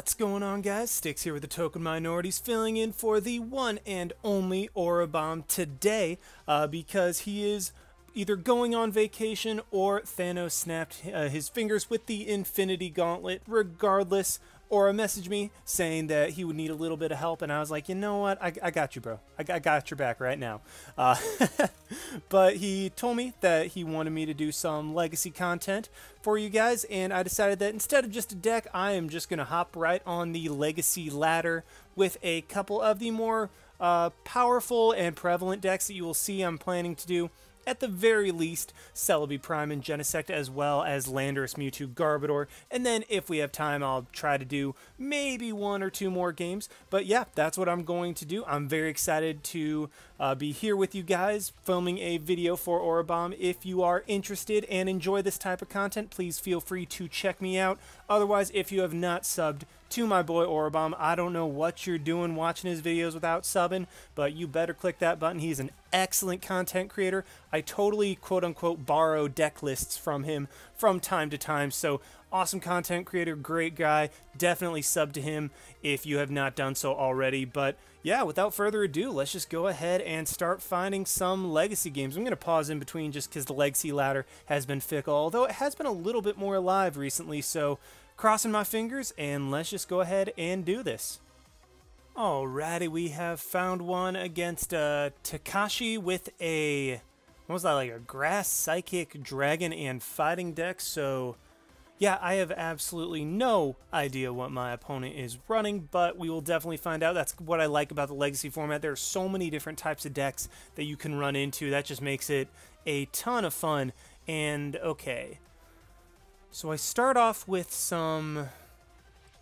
What's going on, guys? Styx here with the Token Minorities, filling in for the one and only Aurabomb today because he is either going on vacation or Thanos snapped his fingers with the Infinity Gauntlet. Regardless, Aura messaged me saying that he would need a little bit of help, and I was like, you know what? I got you, bro. I got your back right now. But he told me that he wanted me to do some legacy content for you guys, and I decided that instead of just a deck, I am just going to hop right on the legacy ladder with a couple of the more powerful and prevalent decks that you will see I'm planning to do. At the very least, Celebi Prime and Genesect, as well as Landorus, Mewtwo, Garbodor, and then if we have time, I'll try to do maybe one or two more games. But yeah, that's what I'm going to do. I'm very excited to be here with you guys, filming a video for Aurabomb. If you are interested and enjoy this type of content, please feel free to check me out. Otherwise, if you have not subbed to my boy Aurabomb, I don't know what you're doing watching his videos without subbing, but you better click that button. He's an excellent content creator. I totally quote-unquote borrow deck lists from him from time to time, so awesome content creator, great guy. Definitely sub to him if you have not done so already. But yeah, without further ado, let's just go ahead and start finding some legacy games. I'm going to pause in between just because the legacy ladder has been fickle, although it has been a little bit more alive recently, so crossing my fingers, and let's just go ahead and do this. Alrighty, we have found one against Takashi with a, what was that, like a Grass, Psychic, Dragon, and Fighting deck. So yeah, I have absolutely no idea what my opponent is running, but we will definitely find out. That's what I like about the Legacy format. There are so many different types of decks that you can run into. That just makes it a ton of fun. And okay, so I start off with some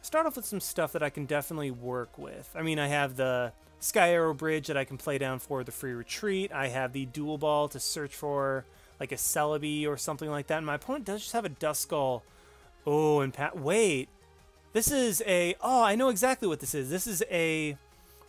stuff that I can definitely work with. I mean, I have the Sky Arrow Bridge that I can play down for the free retreat. I have the Dual Ball to search for like a Celebi or something like that. And my opponent does just have a Duskull. Oh, and wait. This is a... Oh, I know exactly what this is. This is a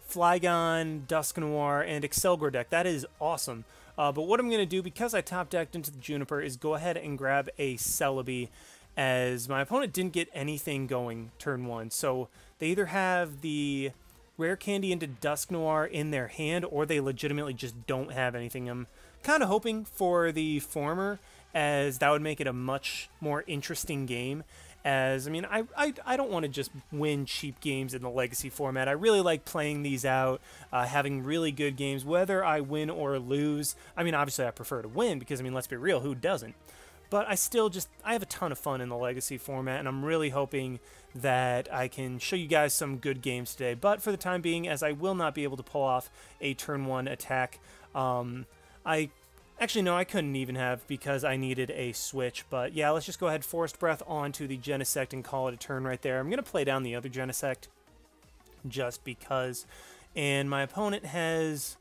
Flygon, Dusknoir, and Excelgor deck. That is awesome. But what I'm going to do, because I top decked into the Juniper, is go ahead and grab a Celebi, as my opponent didn't get anything going turn one. So they either have the Rare Candy into Dusknoir in their hand, or they legitimately just don't have anything. I'm kind of hoping for the former, as that would make it a much more interesting game. As, I mean, I don't want to just win cheap games in the Legacy format. I really like playing these out, having really good games, whether I win or lose. I mean, obviously I prefer to win, because, I mean, let's be real, who doesn't? But I have a ton of fun in the Legacy format, and I'm really hoping that I can show you guys some good games today. But for the time being, as I will not be able to pull off a turn one attack, actually, no, I couldn't even have, because I needed a switch. But yeah, let's just go ahead, Forest Breath onto the Genesect and call it a turn right there. I'm going to play down the other Genesect just because. And my opponent has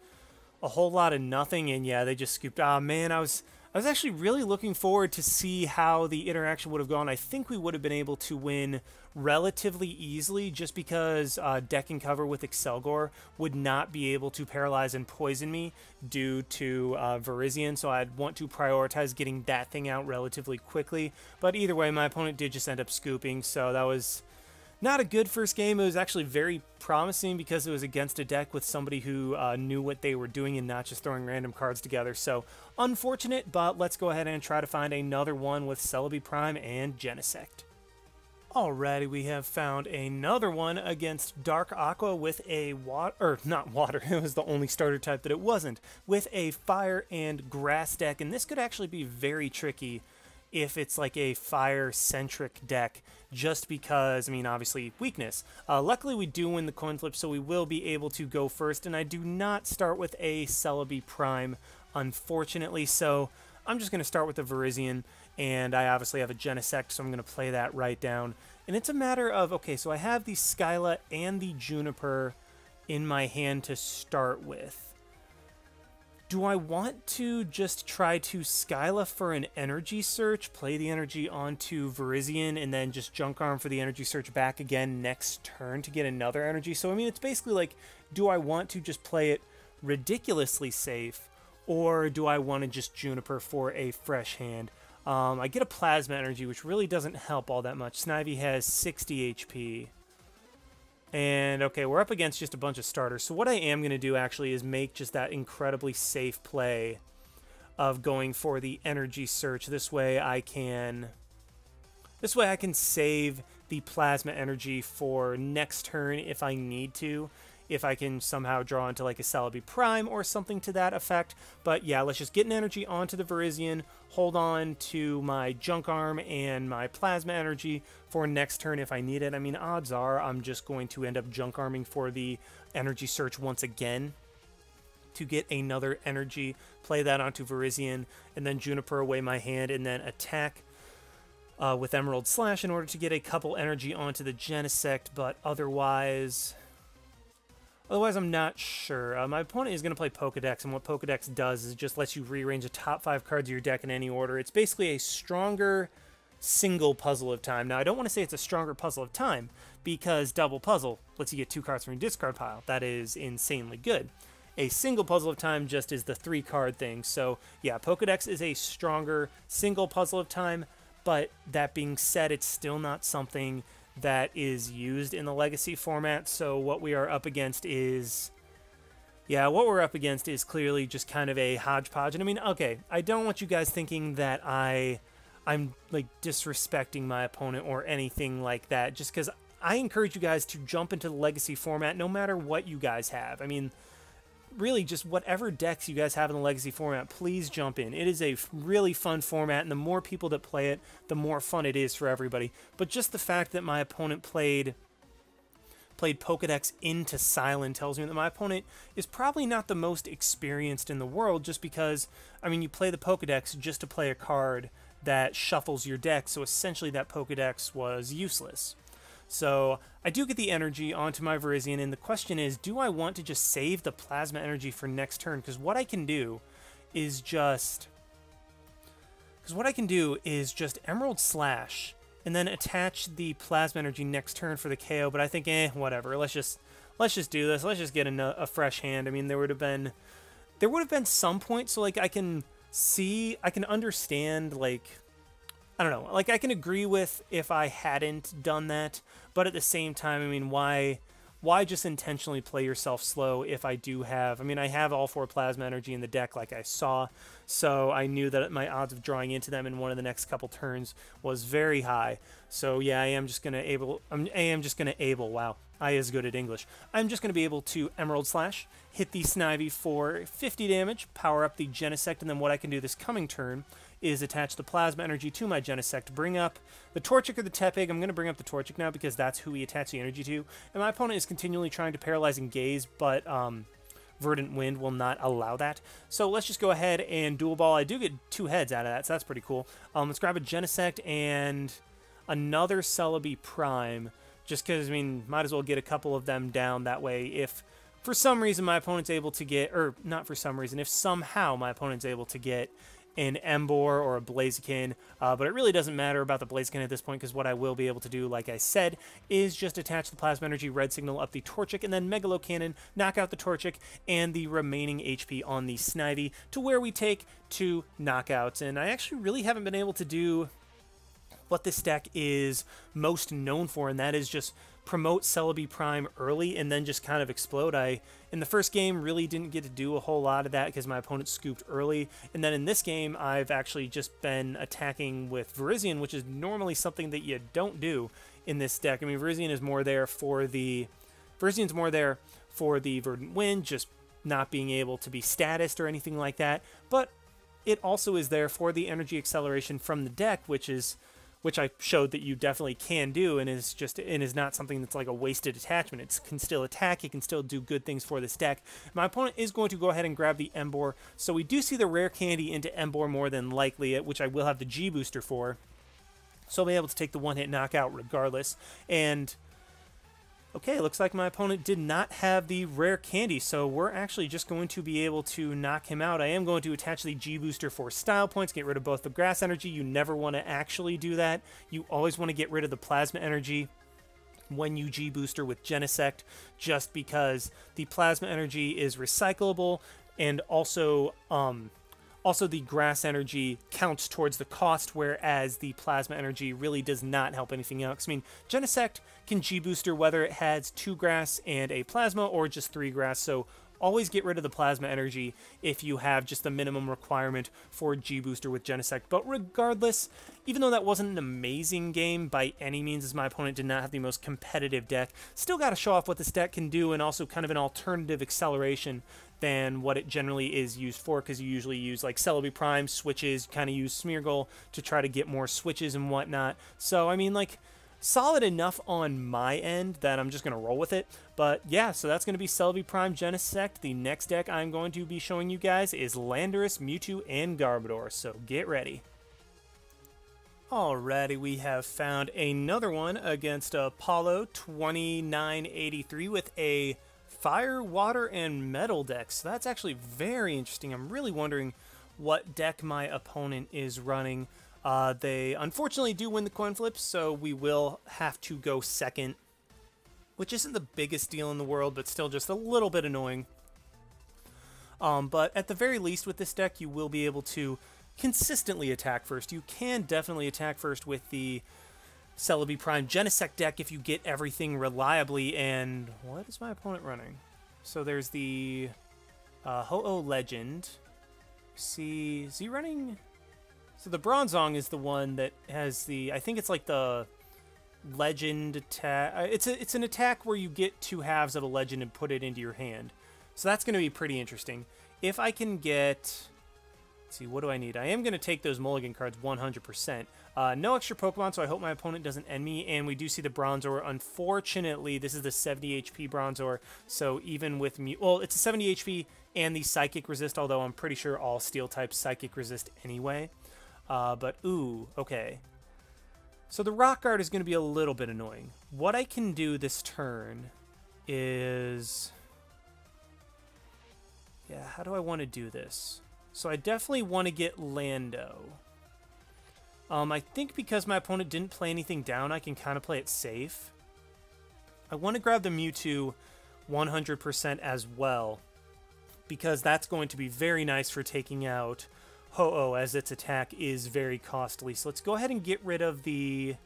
a whole lot of nothing, and yeah, they just scooped. Ah, man, I was actually really looking forward to see how the interaction would have gone. I think we would have been able to win relatively easily, just because deck and cover with Excelgor would not be able to paralyze and poison me due to Virizion, so I'd want to prioritize getting that thing out relatively quickly. But either way, my opponent did just end up scooping, so that was not a good first game. It was actually very promising because it was against a deck with somebody who knew what they were doing and not just throwing random cards together. So unfortunate, but let's go ahead and try to find another one with Celebi Prime and Genesect. Alrighty, we have found another one against Dark Aqua with a not water, it was the only starter type that it wasn't, with a Fire and Grass deck, and this could actually be very tricky if it's like a fire-centric deck, just because, I mean, obviously, weakness. Luckily, we do win the coin flip, so we will be able to go first, and I do not start with a Celebi Prime, unfortunately, so I'm just going to start with the Virizion, and I obviously have a Genesect, so I'm going to play that right down. And it's a matter of, okay, so I have the Skyla and the Juniper in my hand to start with. Do I want to just try to Skyla for an energy search, play the energy onto Virizion, and then just Junk Arm for the energy search back again next turn to get another energy? So, I mean, it's basically like, do I want to just play it ridiculously safe, or do I want to just Juniper for a fresh hand? I get a Plasma Energy, which really doesn't help all that much. Snivy has 60 HP. And okay, we're up against just a bunch of starters. So what I am going to do actually is make just that incredibly safe play of going for the energy search. This way I can save the plasma energy for next turn if I need to. If I can somehow draw into like a Celebi Prime or something to that effect. But yeah, let's just get an energy onto the Virizion, hold on to my Junk Arm and my plasma energy for next turn if I need it. I mean, odds are I'm just going to end up Junk Arming for the energy search once again to get another energy, play that onto Virizion, and then Juniper away my hand, and then attack with Emerald Slash in order to get a couple energy onto the Genesect, but otherwise I'm not sure. My opponent is going to play Pokedex, and what Pokedex does is it just lets you rearrange the top 5 cards of your deck in any order. It's basically a stronger single Puzzle of Time. Now, I don't want to say it's a stronger Puzzle of Time, because Double Puzzle lets you get 2 cards from your discard pile. That is insanely good. A single Puzzle of Time just is the 3-card thing. So, yeah, Pokedex is a stronger single Puzzle of Time, but that being said, it's still not something that is used in the Legacy format. So what we are up against is, clearly just kind of a hodgepodge. And I mean, okay, I don't want you guys thinking that I'm like disrespecting my opponent or anything like that, just because I encourage you guys to jump into the Legacy format no matter what you guys have. I mean, really, just whatever decks you guys have in the Legacy format, please jump in. It is a really fun format, and the more people that play it, the more fun it is for everybody. But just the fact that my opponent played Pokedex into Silent tells me that my opponent is probably not the most experienced in the world, just because, I mean, you play the Pokedex just to play a card that shuffles your deck, so essentially that Pokedex was useless. So I do get the energy onto my Virizion, and the question is, do I want to just save the plasma energy for next turn? Because what I can do is just Emerald Slash and then attach the plasma energy next turn for the KO. But I think, whatever. Let's just do this. Let's just get a fresh hand. I mean, there would have been some point, so like I can understand, like, I don't know, like I can agree with if I hadn't done that, but at the same time, I mean, why just intentionally play yourself slow if I do have, I mean, I have all 4 plasma energy in the deck like I saw, so I knew that my odds of drawing into them in one of the next couple turns was very high. So yeah, I'm just going to be able to Emerald Slash, hit the Snivy for 50 damage, power up the Genesect, and then what I can do this coming turn is attach the plasma energy to my Genesect, bring up the Torchic or the Tepig. I'm going to bring up the Torchic now because that's who we attach the energy to. And my opponent is continually trying to paralyze and gaze, but Verdant Wind will not allow that. So let's just go ahead and Dual Ball. I do get 2 heads out of that, so that's pretty cool. Let's grab a Genesect and another Celebi Prime, just because, I mean, might as well get a couple of them down. That way, if for some reason my opponent's able to get, or not for some reason, if somehow my opponent's able to get an Emboar or a Blaziken, but it really doesn't matter about the Blaziken at this point, because what I will be able to do, like I said, is just attach the Plasma Energy Red Signal up the Torchic, and then Megalo Cannon, knock out the Torchic, and the remaining HP on the Snivy, to where we take 2 knockouts. And I actually really haven't been able to do what this deck is most known for, and that is just promote Celebi Prime early and then just kind of explode. In the first game, really didn't get to do a whole lot of that because my opponent scooped early, and then in this game, I've actually just been attacking with Virizion, which is normally something that you don't do in this deck. I mean, Virizion is more there for the Verdant Wind, just not being able to be statused or anything like that, but it also is there for the energy acceleration from the deck, which I showed that you definitely can do, and is not something that's like a wasted attachment. It can still attack, it can still do good things for this deck. My opponent is going to go ahead and grab the Emboar, so we do see the rare candy into Emboar more than likely, which I will have the G booster for, so I'll be able to take the one-hit knockout regardless. And okay, looks like my opponent did not have the rare candy, so we're actually just going to be able to knock him out. I am going to attach the G-Booster for style points, get rid of both the grass energy. You never want to actually do that. You always want to get rid of the plasma energy when you G-Booster with Genesect, just because the plasma energy is recyclable, and also Also, the grass energy counts towards the cost, whereas the plasma energy really does not help anything else. I mean, Genesect can G-booster whether it has 2 grass and a plasma or just 3 grass, so always get rid of the plasma energy if you have just the minimum requirement for G-booster with Genesect. But regardless, even though that wasn't an amazing game by any means, as my opponent did not have the most competitive deck, still got to show off what this deck can do, and also kind of an alternative acceleration than what it generally is used for, because you usually use like Celebi Prime switches, kind of use Smeargle to try to get more switches and whatnot. So, I mean, like, solid enough on my end that I'm just going to roll with it. But yeah, so that's going to be Celebi Prime Genesect. The next deck I'm going to be showing you guys is Landorus, Mewtwo, and Garbodor, so get ready. Alrighty, we have found another one against Apollo 2983 with a Fire, Water, and Metal deck. So that's actually very interesting. I'm really wondering what deck my opponent is running. They unfortunately do win the coin flip, so we will have to go second, which isn't the biggest deal in the world, but still just a little bit annoying. But at the very least with this deck, you will be able to consistently attack first. You can definitely attack first with the Celebi Prime Genesect deck if you get everything reliably. And what is my opponent running? So there's the Ho-Oh Legend. See, is he running? So the Bronzong is the one that has the, I think it's like the Legend attack. It's an attack where you get 2 halves of a Legend and put it into your hand. So that's going to be pretty interesting. If I can get, let's see, what do I need? I am going to take those Mulligan cards 100%. No extra Pokemon, so I hope my opponent doesn't end me. And we do see the Bronzor. Unfortunately, this is the 70 HP Bronzor, so even with me, well, it's a 70 HP and the Psychic resist, although I'm pretty sure all Steel types Psychic resist anyway. But, ooh, okay. So the Rock Guard is going to be a little bit annoying. What I can do this turn is, yeah, how do I want to do this? So I definitely want to get Lando. I think because my opponent didn't play anything down, I can kind of play it safe. I want to grab the Mewtwo 100% as well, because that's going to be very nice for taking out Ho-Oh, as its attack is very costly. So let's go ahead and get rid of the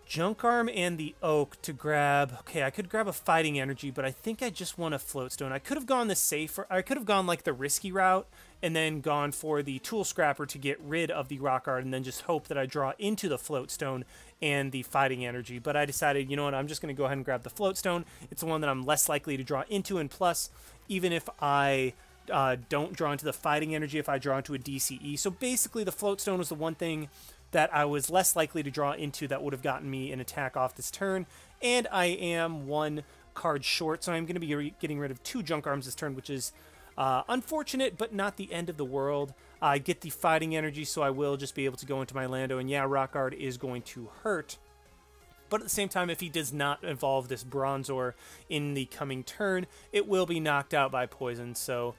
Junk Arm and the Oak to grab, okay, I could grab a Fighting Energy, but I think I just want a Float Stone. I could have gone the safer, I could have gone like the risky route and then gone for the Tool Scrapper to get rid of the Rock Art and then just hope that I draw into the Float Stone and the Fighting Energy. But I decided, you know what, I'm just going to go ahead and grab the Float Stone. It's the one that I'm less likely to draw into, and plus, even if I don't draw into the Fighting Energy, if I draw into a DCE. So basically the Float Stone was the one thing that I was less likely to draw into that would have gotten me an attack off this turn, and I am 1 card short, so I'm going to be getting rid of 2 Junk Arms this turn, which is unfortunate, but not the end of the world. I get the Fighting Energy, so I will just be able to go into my Lando, and yeah, Rock Guard is going to hurt. But at the same time, if he does not evolve this Bronzor in the coming turn, it will be knocked out by Poison, so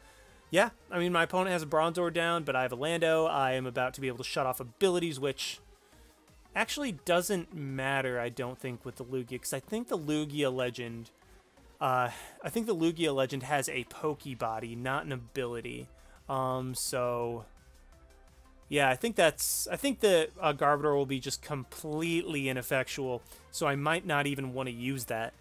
yeah, I mean, my opponent has a Bronzor down, but I have a Lando. I am about to be able to shut off abilities, which actually doesn't matter, I don't think, with the Lugia, because I think the Lugia Legend, has a Pokebody, not an ability. So yeah, I think the Garbodor will be just completely ineffectual, so I might not even want to use that,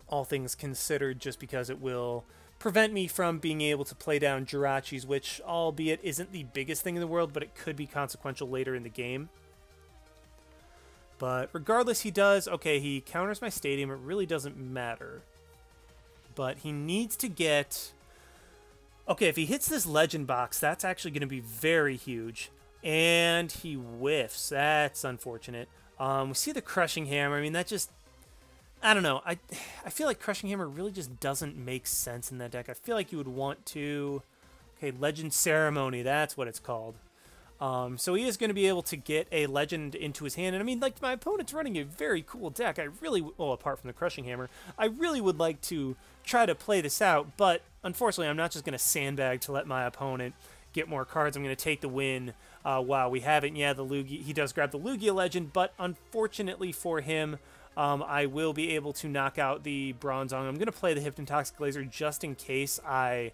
all things considered, just because it will prevent me from being able to play down Jirachis, which, albeit isn't the biggest thing in the world, but it could be consequential later in the game. But regardless, he does. Okay, he counters my Stadium. It really doesn't matter. But he needs to get... Okay, if he hits this Legend Box, that's actually going to be very huge. And he whiffs. That's unfortunate. We see the Crushing Hammer. I mean, that just... I don't know. I feel like Crushing Hammer really just doesn't make sense in that deck. I feel like you would want to... Okay, Legend Ceremony, that's what it's called. So he is going to be able to get a Legend into his hand. And I mean, like, my opponent's running a very cool deck. I really... Well, apart from the Crushing Hammer, I really would like to try to play this out. But, unfortunately, I'm not just going to sandbag to let my opponent get more cards. I'm going to take the win. Wow, we haven't. Yeah, the Lugia... He does grab the Lugia Legend, but unfortunately for him... I will be able to knock out the Bronzong. I'm going to play the Hypnotoxic Laser just in case I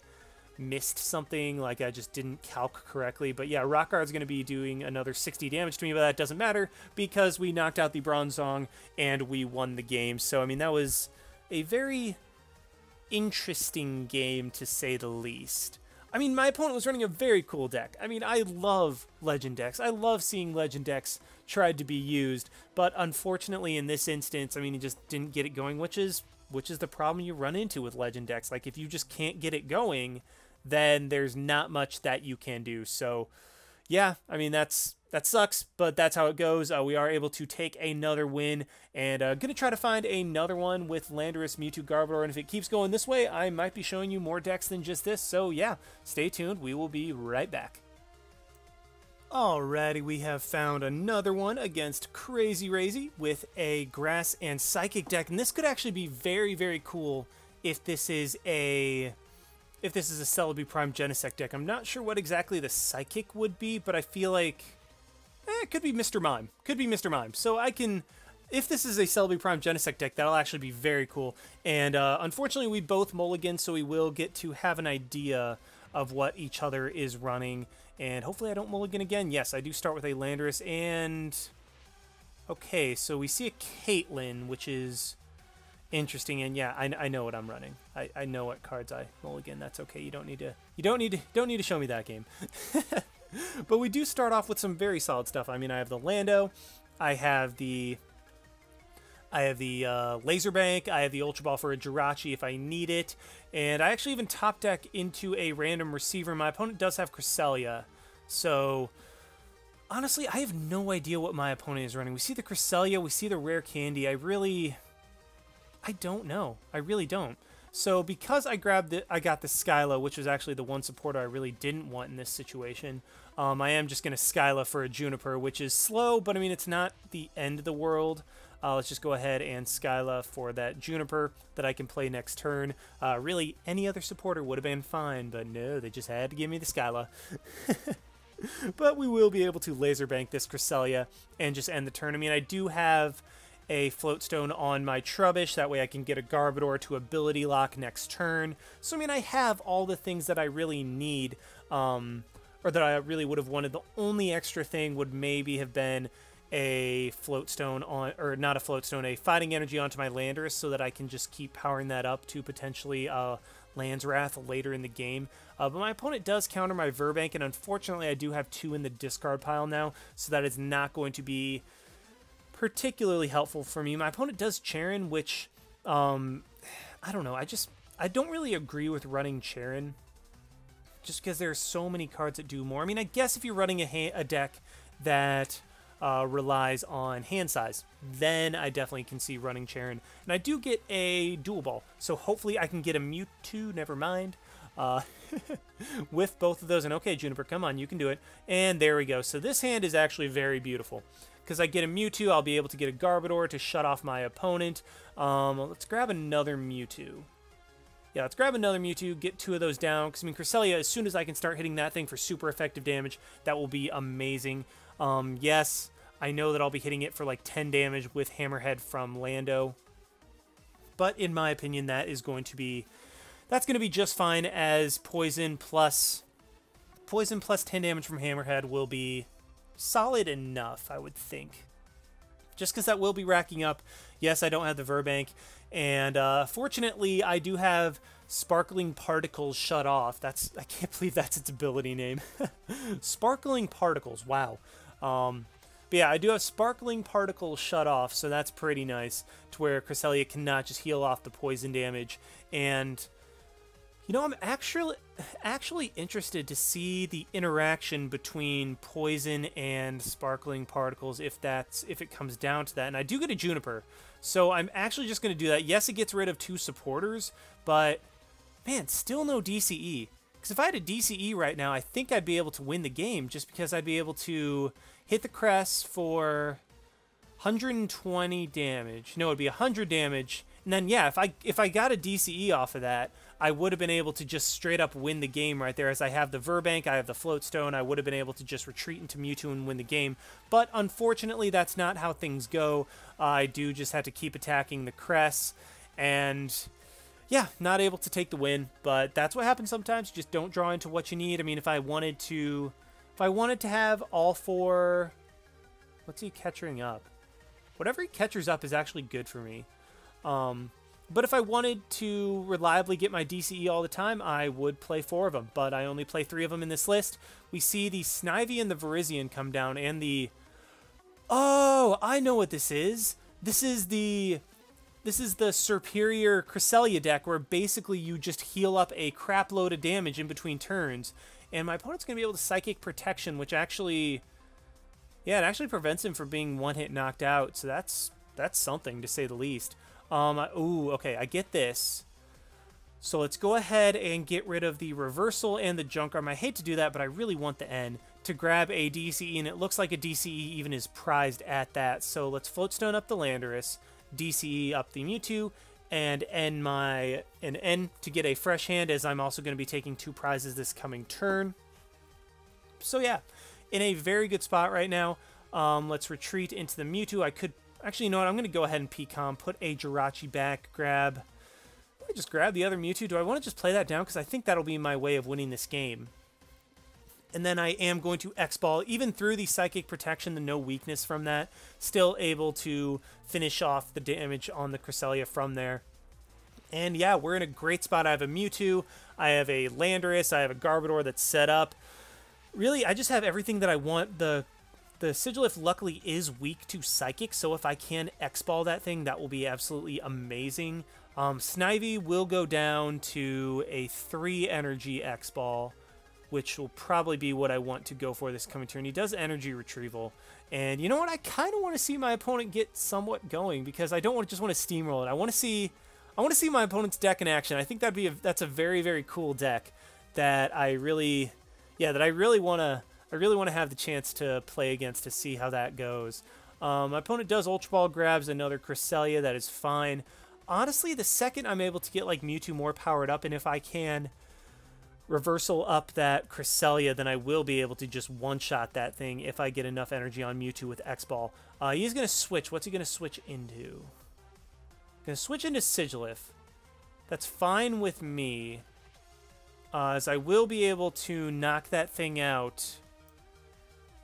missed something, like I just didn't calc correctly. But yeah, Rock Guard's going to be doing another 60 damage to me, but that doesn't matter because we knocked out the Bronze Song and we won the game. So, I mean, that was a very interesting game, to say the least. I mean, my opponent was running a very cool deck. I mean, I love Legend decks. I love seeing Legend decks tried to be used, but unfortunately in this instance, I mean, he just didn't get it going, which is the problem you run into with Legend decks. Like, if you just can't get it going, then there's not much that you can do. So, yeah, I mean, that sucks, but that's how it goes. We are able to take another win, and gonna try to find another one with Landorus, Mewtwo, Garbodor, and if it keeps going this way, I might be showing you more decks than just this. So, yeah, stay tuned. We will be right back. Alrighty, we have found another one against Crazy Razy with a Grass and Psychic deck, and this could actually be very, very cool if this is a Celebi Prime Genesect deck. I'm not sure what exactly the Psychic would be, but I feel like it could be Mr. Mime. Could be Mr. Mime. So I can, if this is a Celebi Prime Genesect deck, that'll actually be very cool. And unfortunately, we both mulligan, so we will get to have an idea of what each other is running. And hopefully I don't mulligan again. Yes, I do start with a Landorus and... Okay, so we see a Caitlyn, which is interesting. And yeah, I know what I'm running. I know what cards I mulligan. That's okay. You don't need to show me that game. But we do start off with some very solid stuff. I mean, I have the Lando, I have the Laser Bank, I have the Ultra Ball for a Jirachi if I need it, and I actually even top deck into a random receiver. My opponent does have Cresselia, so honestly, I have no idea what my opponent is running. We see the Cresselia, we see the Rare Candy. I don't know. I really don't. So because I got the Skyla, which was actually the one supporter I really didn't want in this situation, I am just going to Skyla for a Juniper, which is slow, but I mean, it's not the end of the world. Let's just go ahead and Skyla for that Juniper that I can play next turn. Really, any other supporter would have been fine, but no, they just had to give me the Skyla. But we will be able to Laser Bank this Cresselia and just end the turn. I mean, I do have a Floatstone on my Trubbish, that way I can get a Garbodor to Ability Lock next turn. So, I mean, I have all the things that I really need, or that I really would have wanted. The only extra thing would maybe have been a Floatstone on, or not a Floatstone, a Fighting Energy onto my Landorus, so that I can just keep powering that up to potentially Land's Wrath later in the game. But my opponent does counter my Verbank, and unfortunately I do have 2 in the discard pile now, so that is not going to be particularly helpful for me. My opponent does Charon, which, I don't know, I don't really agree with running Charon, just because there are so many cards that do more. I mean, I guess if you're running a deck that relies on hand size, then I definitely can see running Charon. And I do get a Dual Ball, so hopefully I can get a Mewtwo, never mind, with both of those. And okay, Juniper, come on, you can do it. And there we go. So this hand is actually very beautiful, because I get a Mewtwo, I'll be able to get a Garbodor to shut off my opponent. Let's grab another Mewtwo. Yeah, let's grab another Mewtwo, get 2 of those down, because, I mean, Cresselia, as soon as I can start hitting that thing for super effective damage, that will be amazing. Yes, I know that I'll be hitting it for like 10 damage with Hammerhead from Lando, but in my opinion, that's going to be just fine, as Poison plus 10 damage from Hammerhead will be solid enough, I would think. Just because that will be racking up. Yes, I don't have the Verbank, and fortunately, I do have Sparkling Particles shut off. I can't believe that's its ability name. Sparkling Particles, wow. But yeah, I do have Sparkling Particles shut off, so that's pretty nice, to where Cresselia cannot just heal off the poison damage. And you know, I'm actually interested to see the interaction between Poison and Sparkling Particles, if it comes down to that. And I do get a Juniper, so I'm actually just going to do that. Yes, it gets rid of 2 supporters, but man, still no DCE. Because if I had a DCE right now, I think I'd be able to win the game, just because I'd be able to hit the crest for 120 damage. No, it'd be 100 damage. And then, yeah, if I got a DCE off of that, I would have been able to just straight up win the game right there. As I have the Verbank, I have the Floatstone, I would have been able to just retreat into Mewtwo and win the game. But unfortunately, that's not how things go. I do just have to keep attacking the crests. And yeah, not able to take the win, but that's what happens sometimes. Just don't draw into what you need. I mean, if I wanted to have all 4, what's he catching up? Whatever he catchers up is actually good for me. But if I wanted to reliably get my DCE all the time, I would play 4 of them, but I only play 3 of them in this list. We see the Snivy and the Virizion come down, and the... Oh, I know what this is. This is the Superior Cresselia deck, where basically you just heal up a crap load of damage in between turns, and my opponent's going to be able to Psychic Protection, which actually... Yeah, it actually prevents him from being one-hit knocked out, so that's something, to say the least. Ooh, okay, I get this. So let's go ahead and get rid of the Reversal and the Junk Arm. I hate to do that, but I really want the N to grab a DCE, and it looks like a DCE even is prized at that. So let's Floatstone up the Landorus, DCE up the Mewtwo, and end an N to get a fresh hand, as I'm also going to be taking 2 prizes this coming turn. So yeah, in a very good spot right now. Let's retreat into the Mewtwo. I could... Actually, you know what? I'm going to go ahead and PCOM, put a Jirachi back, just grab the other Mewtwo. Do I want to just play that down? Because I think that'll be my way of winning this game. And then I am going to X-Ball, even through the Psychic Protection, the no weakness from that, still able to finish off the damage on the Cresselia from there. And yeah, we're in a great spot. I have a Mewtwo, I have a Landorus, I have a Garbodor that's set up. Really, I just have everything that I want. The Sigilyph luckily is weak to Psychic, so if I can X-Ball that thing, that will be absolutely amazing. Snivy will go down to a 3 energy X-Ball, which will probably be what I want to go for this coming turn. He does energy retrieval, and you know what? I kind of want to see my opponent get somewhat going, because I don't just want to steamroll it. I want to see my opponent's deck in action. I think that's a very, very cool deck that I really want to have the chance to play against, to see how that goes. My opponent does Ultra Ball, grabs another Cresselia. That is fine. Honestly, the second I'm able to get like Mewtwo more powered up, and if I can reversal up that Cresselia, then I will be able to just one-shot that thing if I get enough energy on Mewtwo with X-Ball. He's going to switch. What's he going to switch into? Going to switch into Sigilyph. That's fine with me, as I will be able to knock that thing out.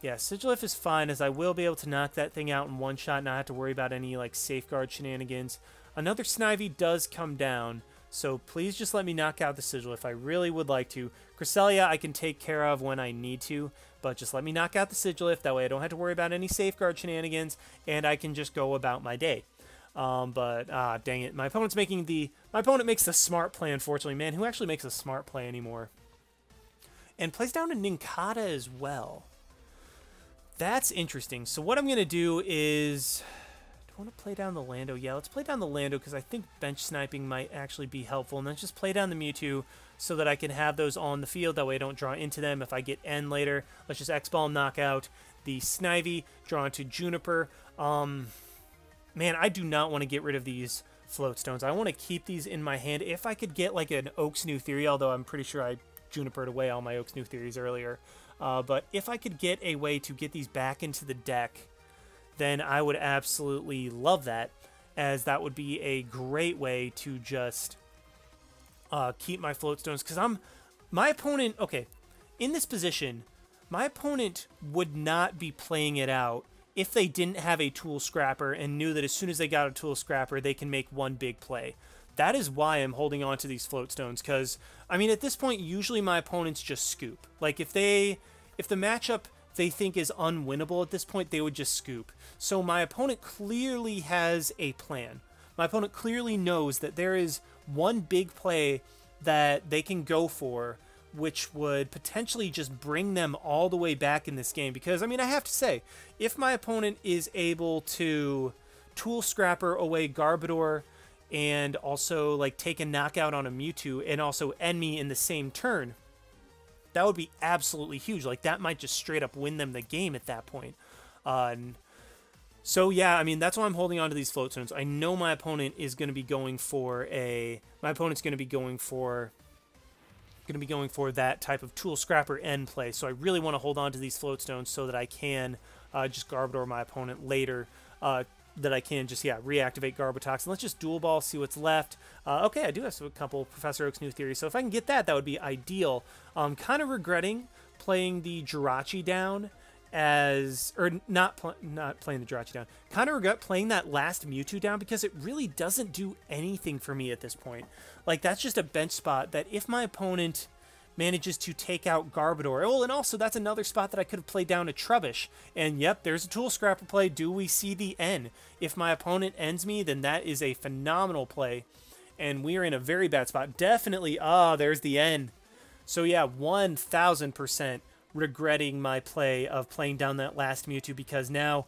Yeah, Sigilyph is fine, as I will be able to knock that thing out in one shot, not have to worry about any like safeguard shenanigans. Another Snivy does come down, so please just let me knock out the Sigilyph. I really would like to. Cresselia I can take care of when I need to, but just let me knock out the Sigilyph. That way I don't have to worry about any safeguard shenanigans, and I can just go about my day. Dang it. My opponent makes the smart play, unfortunately. Man, who actually makes a smart play anymore? And plays down a Nincada as well. That's interesting. So what I'm going to do is... Do I want to play down the Lando? Yeah, let's play down the Lando, because I think bench sniping might actually be helpful. And then just play down the Mewtwo so that I can have those on the field. That way I don't draw into them. If I get N later, let's just X-Ball knock out the Snivy, draw into Juniper. Man, I do not want to get rid of these Float Stones. I want to keep these in my hand. If I could get like an Oak's New Theory, although I'm pretty sure I Junipered away all my Oak's New Theories earlier. But if I could get a way to get these back into the deck, then I would absolutely love that, as that would be a great way to just keep my Float Stones. Because my opponent, okay, in this position, my opponent would not be playing it out if they didn't have a Tool Scrapper and knew that as soon as they got a Tool Scrapper, they can make one big play. That is why I'm holding on to these Float Stones, because, I mean, at this point, usually my opponents just scoop. Like, if the matchup they think is unwinnable at this point, they would just scoop. So my opponent clearly has a plan. My opponent clearly knows that there is one big play that they can go for, which would potentially just bring them all the way back in this game. Because, I mean, I have to say, if my opponent is able to Tool Scrapper away Garbodor and also, like, take a knockout on a Mewtwo and also end me in the same turn, that would be absolutely huge. Like, that might just straight up win them the game at that point. So, yeah, I mean, that's why I'm holding on to these Float Stones. I know my opponent is going to be going for that type of Tool Scrapper end play, so I really want to hold on to these Float Stones so that I can just Garbodor my opponent later. that I can just, reactivate Garbotox. And let's just dual ball, see what's left. Okay, I do have a couple Professor Oak's New Theory, so if I can get that, that would be ideal. Kind of regretting playing the Jirachi down as, or not playing the Jirachi down. Kind of regret playing that last Mewtwo down because it really doesn't do anything for me at this point. Like, that's just a bench spot that if my opponent manages to take out Garbodor. Oh, and also that's another spot that I could have played down a Trubbish. And yep, there's a Tool Scrapper play. Do we see the N? If my opponent ends me, then that is a phenomenal play. And we are in a very bad spot. Definitely, there's the N. So yeah, 1000% regretting my play of playing down that last Mewtwo, because now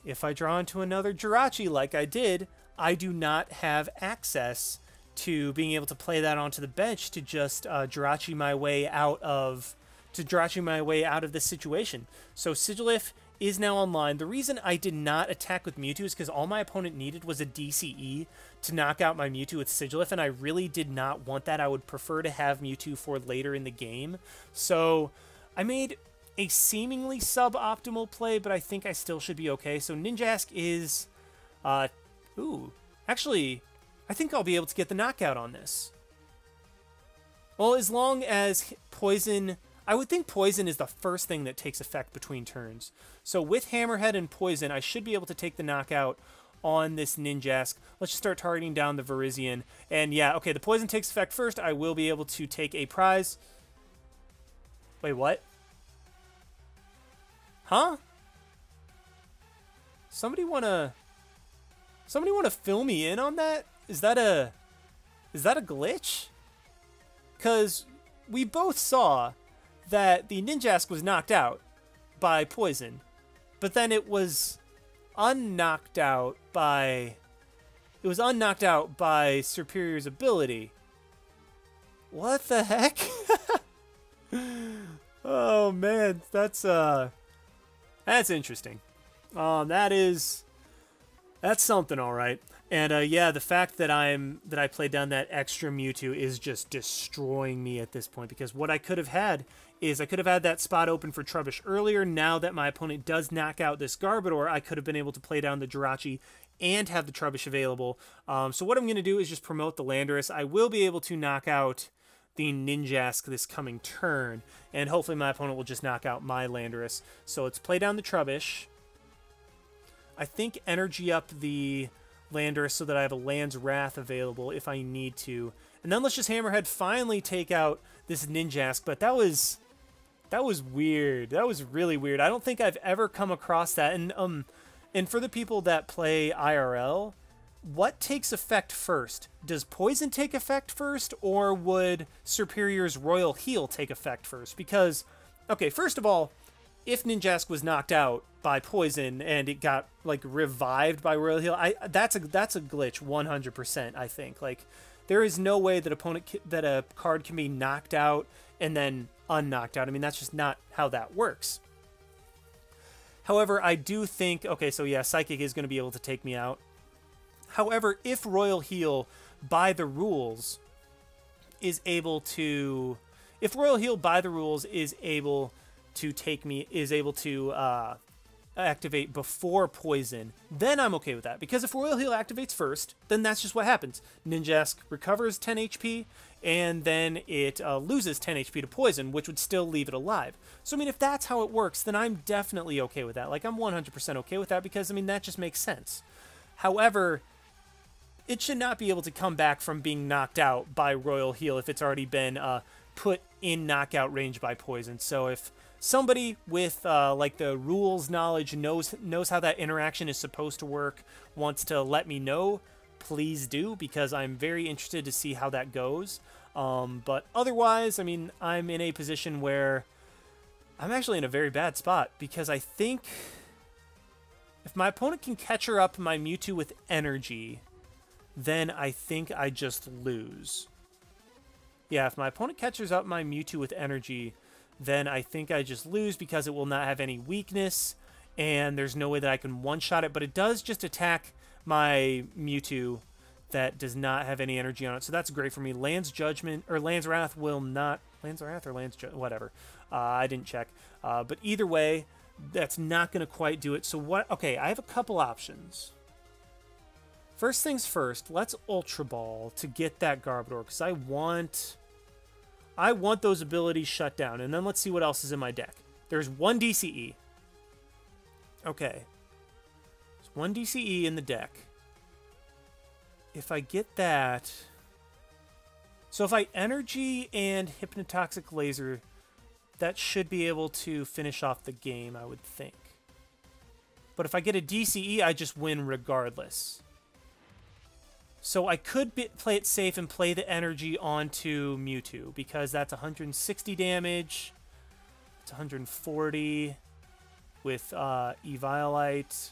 if I draw into another Jirachi like I did, I do not have access to being able to play that onto the bench to just Jirachi my way out of this situation. So Sigilyph is now online. The reason I did not attack with Mewtwo is because all my opponent needed was a DCE to knock out my Mewtwo with Sigilyph, and I really did not want that. I would prefer to have Mewtwo for later in the game. So I made a seemingly suboptimal play, but I think I still should be okay. So Ninjask is... actually, I think I'll be able to get the knockout on this. Well, as long as Poison... I would think Poison is the first thing that takes effect between turns. So with Hammerhead and Poison, I should be able to take the knockout on this Ninjask. Let's just start targeting down the Virizion. And yeah, okay, the Poison takes effect first. I will be able to take a prize. Wait, what? Huh? Somebody wanna fill me in on that? Is that a glitch? Because we both saw that the Ninjask was knocked out by Poison, but then it was unknocked out by Superior's ability. What the heck? Oh man, that's interesting. That's something, all right. And yeah, the fact that I played down that extra Mewtwo is just destroying me at this point, because what I could have had is I could have had that spot open for Trubbish earlier. Now that my opponent does knock out this Garbodor, I could have been able to play down the Jirachi and have the Trubbish available. So what I'm going to do is just promote the Landorus. I will be able to knock out the Ninjask this coming turn, and hopefully my opponent will just knock out my Landorus. So let's play down the Trubbish. I think energy up the Landorus so that I have a Land's Wrath available if I need to. And then let's just Hammerhead finally take out this Ninjask. But that was weird. That was really weird. I don't think I've ever come across that. And for the people that play IRL, what takes effect first? Does Poison take effect first, or would Superior's Royal Heal take effect first? Because, okay, first of all, if Ninjask was knocked out by Poison and it got like revived by Royal Heal, that's a glitch 100%. I think, like, there is no way that a card can be knocked out and then unknocked out. I mean, that's just not how that works. However, I do think, okay, so yeah, Psychic is going to be able to take me out. However, if Royal Heal by the rules is able to activate before Poison, then I'm okay with that. Because if Royal Heal activates first, then that's just what happens. Ninjask recovers 10 HP, and then it loses 10 HP to Poison, which would still leave it alive. So, I mean, if that's how it works, then I'm definitely okay with that. Like, I'm 100% okay with that, because, I mean, that just makes sense. However, it should not be able to come back from being knocked out by Royal Heal if it's already been put in knockout range by Poison. So if somebody with like the rules knowledge knows how that interaction is supposed to work, wants to let me know, please do, because I'm very interested to see how that goes. But otherwise, I mean, I'm in a position where I'm actually in a very bad spot, because I think if my opponent can catch her up my Mewtwo with energy, then I think I just lose. Yeah, if my opponent catches up my Mewtwo with energy, then I think I just lose, because it will not have any weakness, and there's no way that I can one-shot it, but it does just attack my Mewtwo that does not have any energy on it, so that's great for me. Land's Judgment, or Land's Wrath will not... Land's Wrath or Land's Judgment? Whatever. I didn't check. But either way, that's not going to quite do it. So what... Okay, I have a couple options. First things first, let's Ultra Ball to get that Garbodor, because I want those abilities shut down. And then let's see what else is in my deck. There's 1 DCE. Okay. There's 1 DCE in the deck. If I get that... So if I Energy and Hypnotoxic Laser, that should be able to finish off the game, I would think. But if I get a DCE, I just win regardless. So I could play it safe and play the Energy onto Mewtwo, because that's 160 damage. It's 140 with Eviolite.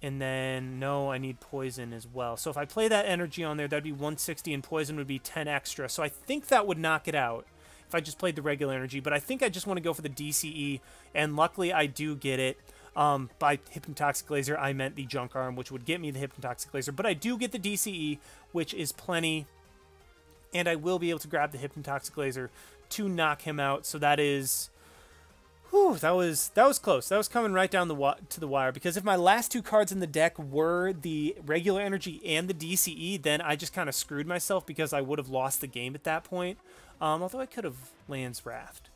And then, no, I need Poison as well. So if I play that Energy on there, that'd be 160, and Poison would be 10 extra. So I think that would knock it out if I just played the regular Energy. But I think I just want to go for the DCE, and luckily I do get it. By Hypnotoxic Laser, I meant the Junk Arm, which would get me the Hypnotoxic Laser. But I do get the DCE, which is plenty. And I will be able to grab the Hypnotoxic Laser to knock him out. So that is... Whew, that was close. That was coming right down to the wire. Because if my last 2 cards in the deck were the regular Energy and the DCE, then I just kind of screwed myself, because I would have lost the game at that point. Although I could have Land's Raft.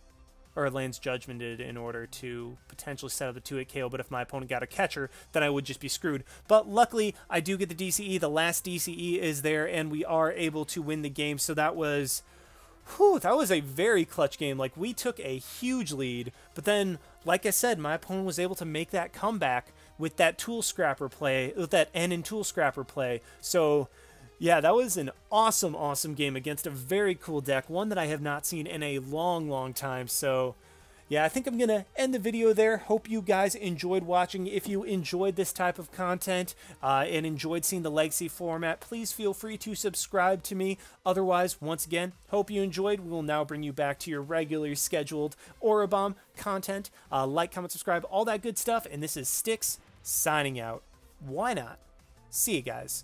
Or Land's Judgmented in order to potentially set up the 2-hit KO, but if my opponent got a catcher, then I would just be screwed. But luckily, I do get the DCE. The last DCE is there, and we are able to win the game. So that was... Whew, that was a very clutch game. Like, we took a huge lead, but then, like I said, my opponent was able to make that comeback with that Tool Scrapper play, with that N in Tool Scrapper play. So... yeah, that was an awesome, awesome game against a very cool deck, one that I have not seen in a long, long time. So, yeah, I think I'm going to end the video there. Hope you guys enjoyed watching. If you enjoyed this type of content and enjoyed seeing the Legacy format, please feel free to subscribe to me. Otherwise, once again, hope you enjoyed. We will now bring you back to your regularly scheduled Aurabomb content. Like, comment, subscribe, all that good stuff. And this is Styx signing out. Why not? See you guys.